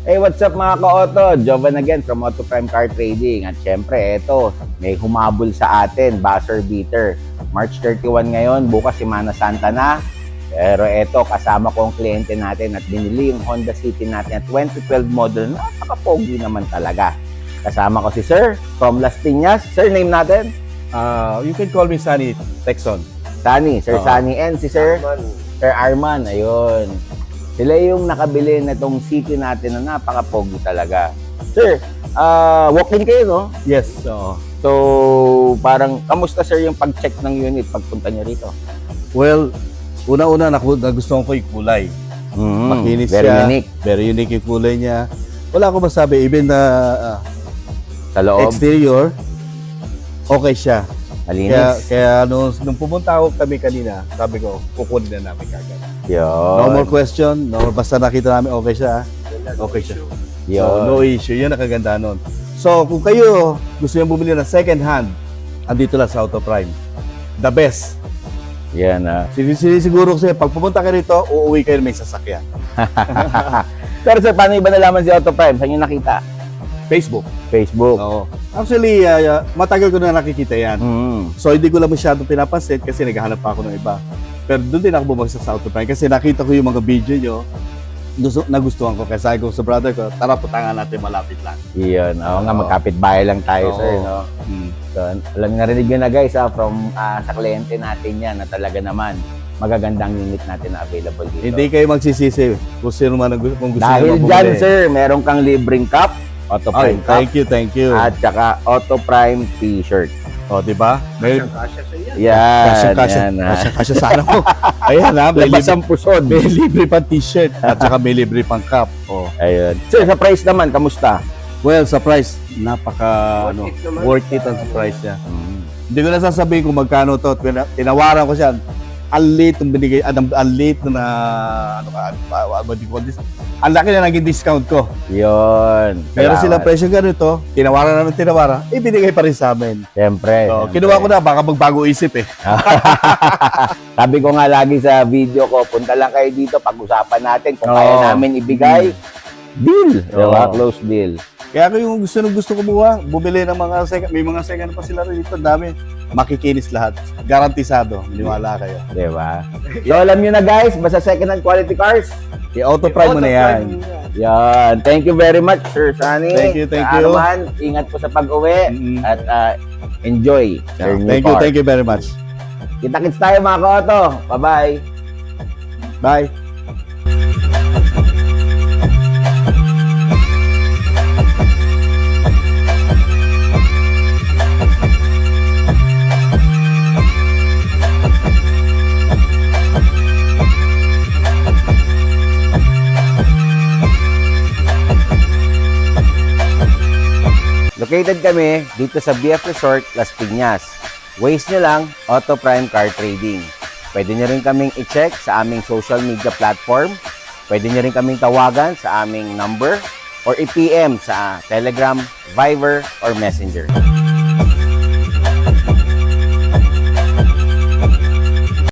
Hey, what's up mga ka-auto? Jovan again from Auto Prime Car Trading. At syempre, eto, may humabol sa atin, buzzer beater. March 31 ngayon, bukas Semana Santa na. Pero eto, kasama ko ang kliyente natin at binili yung Honda City natin at 2012 model. Napaka-pogi naman talaga. Kasama ko si Sir from Las Piñas. Sir, name natin? You can call me Sunny Texon. Sunny, Sir Sunny. And si Sir? Sir Arman, ayun. Sila yung nakabili na itong city natin na napaka-pogi talaga. Sir, walk-in kayo, no? Yes. So, parang, kamusta sir yung pag-check ng unit pagpunta nyo rito? Well, una-una nagustuhan ko yung kulay. Makinis very siya. unique. Very unique yung kulay niya. Wala akong masabi. Even na Sa loob, exterior, okay siya. malinis. Kaya nung pumunta kami kanina, sabi ko, kukunin na namin kagad. Yun. No more question. No, basta nakita namin okay siya. Okay siya. Yun. So, no issue. Yun ang kaganda nun. So, kung kayo gusto nyo bumili ng second hand, andito lang sa Auto Prime. The best. Yan, Sinisiguro ko sa'yo, pag pupunta ka rito, uuwi kayo may sasakyan. Pero sir, paano iba nalaman si Auto Prime? Saan nyo nakita? Facebook. Facebook. Oo. Actually, matagal ko na nakikita yan. So, hindi ko lang masyadong pinapansin kasi naghahanap pa ako ng iba. Pero doon din ako bumagsak sa Auto Prime kasi nakita ko yung mga video nyo, nagustuhan ko. Kaya sabi ko sa brother ko, tara putangan natin malapit lang. Yun. Oo nga, magkapit-bahay lang tayo, Oo. sir, no? So, alam niyo, narinig nyo na guys, from sa kliyente natin yan na talaga naman magagandang unit natin na available dito. Hindi kayo magsisisi kung sino man kung gusto Dahil nyo dyan, mabumili. sir, meron kang libreng cup, Auto Ay, Prime cup, thank you. at saka Auto Prime t-shirt. O, di ba? May Yan, kasya yan. kasya sana ko. Ayan ha, may Labas libre, ang pusod. may libre pang t-shirt at saka may libre pang cup. Oh. Ayun. Sir, sa price naman, kamusta? Well, sa price, worth it ang sa price niya. Hindi ko na sasabihin kung magkano to. Tinawaran ko siya. Ang late ng binigay, ang late na ang laki na naging discount ko. Yun. Pero Salamat. silang presyo ganito, tinawaran namin tinawaran, ibinigay pa rin sa amin. Siyempre. So, siyempre. kinuha ko na, baka magbago isip eh. Sabi ko nga lagi sa video ko, punta lang kayo dito, pag-usapan natin kung kaya namin ibigay. Deal. Diba? Close deal. Kaya kung yung gusto kumuha, bumili ng mga second, may mga second pa sila rin dito, dami. Makikinis lahat. Garantisado. Maniwala kayo. Diba? So, alam nyo na guys, basta second-hand quality cars, I-Auto Prime mo na yan. yan. Thank you very much, Sir Sunny. Thank you. Arman, ingat po sa pag-uwi at enjoy your new car. Thank you very much. Kita-kits tayo mga ka-auto. Bye-bye. Bye. Located kami dito sa BF Resort, Las Piñas. Waze nyo lang, Auto Prime Car Trading. Pwede nyo rin kaming i-check sa aming social media platform. Pwede nyo rin kaming tawagan sa aming number or i-PM sa Telegram, Viber, or Messenger.